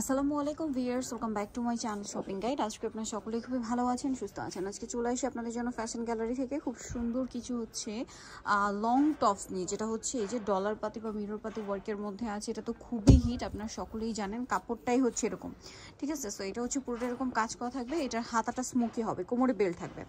আসসালামু আলাইকুম viewers, welcome back to my channel shopping guide. আজকে আপনারা সকলেই খুবই ভালো আছেন, সুস্থ আছেন। আজকে চলে আসি আপনাদের জন্য ফ্যাশন গ্যালারি থেকে খুব সুন্দর কিছু হচ্ছে লং টপস নিয়ে, যেটা হচ্ছে এই যে ডলার পাতি বা মিরর পাতি ওয়ার্কের মধ্যে আছে। এটা তো খুবই হিট, আপনারা সকলেই জানেন। কাপড়টাই হচ্ছে এরকম, ঠিক আছে। সো এটা হচ্ছে পুরোটা এরকম কাজ করা থাকবে। এটার হাতাটা স্মোকি হবে, কোমরে বেল্ট থাকবে,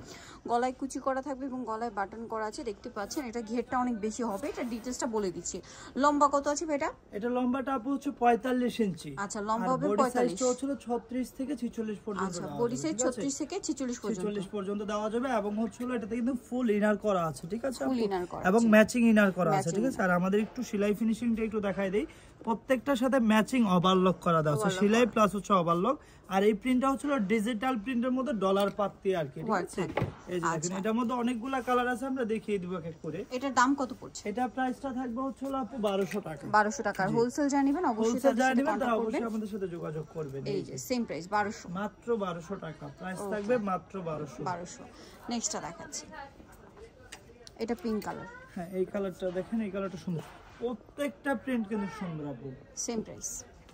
গলায় কুচি করা থাকবে এবং গলায় বাটন করা আছে, দেখতে পাচ্ছেন। এটা ঘেরটা অনেক বেশি হবে। এটা ডিটেলসটা বলে দিচ্ছি। লম্বা কত আছে এটা? এটা লম্বাটা আপু হচ্ছে 45 ইঞ্চি। আচ্ছা, লম্বা হবে 45, হচ্ছে 36 থেকে 46 পর্যন্ত। আচ্ছা, বডি সাইজ 36 থেকে 46 পর্যন্ত দেওয়া যাবে। এবং হচ্ছে এটাতে কিন্তু ফুল ইনার করা আছে, ঠিক আছে, ফুল ইনার করা এবং ম্যাচিং ইনার করা আছে, ঠিক আছে। আর আমাদের একটু সেলাই ফিনিশিংটা একটু দেখাই দেই। প্রত্যেকটার সাথে ম্যাচিং ওভারলক করা দেওয়া আছে, সেলাই প্লাস হচ্ছে ওভারলক। আর এই প্রিন্টটা হচ্ছে ডিজিটাল প্রিন্টের মধ্যে ডলার পাতি আর কি, ঠিক আছে। এই যে দেখেন, এটার মধ্যে অনেকগুলা কালার আছে, আমরা দেখিয়ে দিব এক এক করে। এটার দাম কত পড়ছে? এটা প্রাইসটা থাকবে হচ্ছে আপু 1200 টাকা। 1200 টাকা। হোলসেল জানিবেন অবশ্যই, অবশ্যই আমাদের সাথে যোগাযোগ করবেন। এই যে সেম প্রাইস 1200, মাত্র 1200 টাকা প্রাইস থাকবে, মাত্র 1200। নেক্সটটা দেখাচ্ছি, এটা পিঙ্ক কালার। হ্যাঁ, এই কালারটা দেখেন, এই কালারটা সুন্দর। প্রত্যেকটা প্রিন্ট কিন্তু সুন্দর আপু, সেম প্রাইস।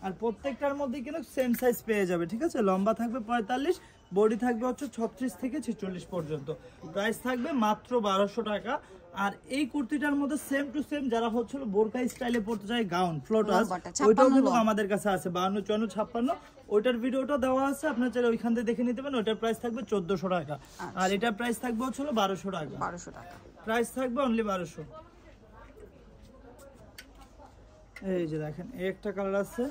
আর প্রত্যেকটার মধ্যে কিন্তু সেম সাইজ পেয়ে যাবে, ঠিক আছে। লম্বা থাকবে 45, বডি থাকবে হচ্ছে 36 থেকে 46 পর্যন্ত। প্রাইস থাকবে মাত্র 1200 টাকা। আর এই কুর্তিটার মধ্যে সেম টু সেম যারা হচ্ছে বোরকা স্টাইলে পড়তে চায়, গাউন ফ্লোটাস, ওইটাও কিন্তু আমাদের কাছে আছে 52, 54, 56। ওইটার ভিডিওটা দেওয়া আছে, আপনারা চাইলে ওইখান থেকে দেখে নিতে পারেন। ওইটার প্রাইস থাকবে 1400 টাকা। আর এটার প্রাইস থাকবে হচ্ছে 1200 টাকা। 1200 টাকা প্রাইস থাকবে অনলি 1200। এই যে দেখেন, এই একটা কালার আছে,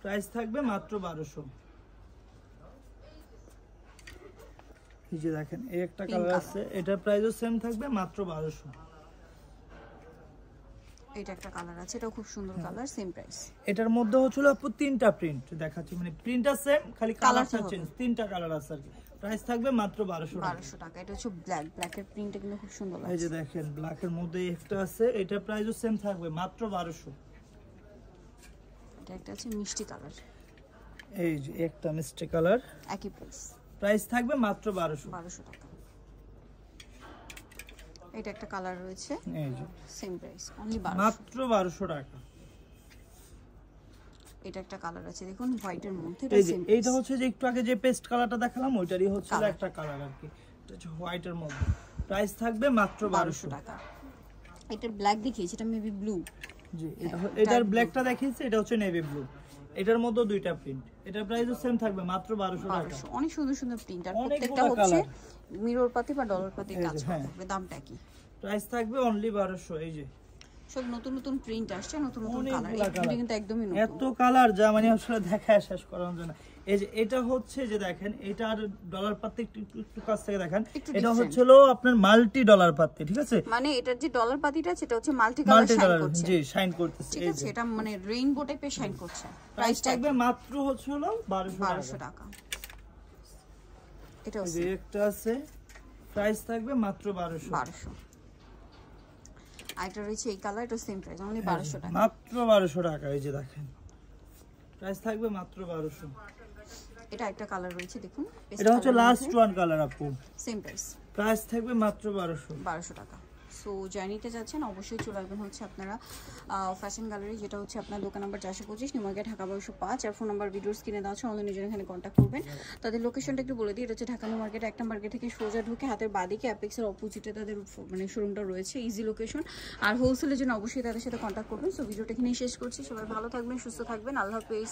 প্রাইস থাকবে মাত্র 1200। এই যে দেখেন, এই একটা কালার আছে, এটার প্রাইসও সেম থাকবে, মাত্র 1200। এটা একটা কালার আছে, এটাও খুব সুন্দর কালার, সেম প্রাইস। এটার মধ্যে হচ্ছিল আপু তিনটা প্রিন্ট দেখাচ্ছি, মানে প্রিন্টটা সেম, খালি কালারটা চেঞ্জ। তিনটা কালার আছে আর কি। প্রাইস থাকবে মাত্র 1200 টাকা। এটা হচ্ছে ব্ল্যাক, ব্ল্যাকের প্রিন্টটা কিন্তু খুব সুন্দর লাগছে। এই যে দেখেন, ব্ল্যাকের মধ্যে একটা আছে, এটার প্রাইসও সেম থাকবে, মাত্র 1200। এটা একটা আছে মিষ্টি কালার, এই যে একটা মিষ্টি কালার, একই প্রাইস। প্রাইস থাকবে মাত্র 1200 টাকা। এটা একটা কালার রয়েছে, এই যে সেম প্রাইস, অনলি 1200, মাত্র 1200 টাকা। এটা একটা কালার আছে, দেখুন হোয়াইটের মধ্যে। এই যে এইটা হচ্ছে যে একটু আগে যে পেস্ট কালারটা দেখালাম, ওইটারই হচ্ছে একটা কালার আর কি। এটা হচ্ছে হোয়াইটের মধ্যে। প্রাইস থাকবে মাত্র 1200 টাকা। এটা ব্ল্যাক দেখিয়েছি, এটা মেবি ব্লু। জি, এটার ব্ল্যাকটা দেখিয়েছি, এটা হচ্ছে নেভি ব্লু। এটার মধ্যে দুইটা প্রিন্ট। এটার প্রাইসও সেম থাকবে, মাত্র 1200 টাকা। অনেক সুন্দর সুন্দর প্রিন্ট, আর প্রত্যেকটা হচ্ছে মিরর পাতি বা ডলার পাতি কাজ করা থাকবে। দামটা কি? প্রাইস থাকবে অনলি 1200। এই যে সব নতুন নতুন প্রিন্ট আসছে, নতুন নতুন কালার। এটা কিন্তু একদমই নতুন, এত কালার যা মানে আসলে দেখায় শেষ করা যায় না। এই যে এটা হচ্ছে যে দেখেন, এটার ডলার পাতি একটু কাছ থেকে দেখেন, এটা হচ্ছিল আপনার মাল্টি ডলার পাতি, ঠিক আছে। মানে এটার যে ডলার পাতিটা সেটা হচ্ছে মাল্টি কালার শাইন করছে। জি, শাইন করতেছে, ঠিক আছে। এটা মানে রেইনবো টাইপের শাইন করছে। প্রাইস থাকবে মাত্র হচ্ছিল 1200 টাকা। এটা যে একটা আছে, প্রাইস থাকবে মাত্র 1200। আর এটা রয়েছে এই কালার, এটা সেম প্রাইস, অনলি 1200 টাকা, মাত্র 1200 টাকা। এই যে দেখেন, প্রাইস থাকবে মাত্র 1200। এটা একটা কালার রয়েছে, দেখুন, এটা হচ্ছে লাস্ট ওয়ান কালার আপু, সেম প্রাইস। প্রাইস থাকবে মাত্র 1200 টাকা। সো জার্নিতে যাচ্ছেন, অবশ্যই চলে আসবেন হচ্ছে আপনারা ফ্যাশন গ্যালারি, যেটা হচ্ছে আপনার দোকান নাম্বার 425, নিউ মার্কেট, ঢাকা 1205। আর ফোন নাম্বার ভিডিওস কিনে দেওয়া আছে, অনলাইনে জন্য এখানে কন্ট্যাক্ট করবেন। তাদের লোকেশনটা একটু বলে দিই। এটা হচ্ছে ঢাকা নিউ মার্কেট 1 নম্বর গেট থেকে সোজা ঢুকে হাতের বাদিকে অ্যাপেক্সের অপোজিটে তাদের মানে শোরুমটা রয়েছে, ইজি লোকেশন। আর হোলসেলের জন্য অবশ্যই তাদের সাথে কন্ট্যাক্ট করবেন। সো ভিডিওটা এখানেই শেষ করছি। সবাই ভালো থাকবেন, সুস্থ থাকবেন, আল্লাহ হাফেজ।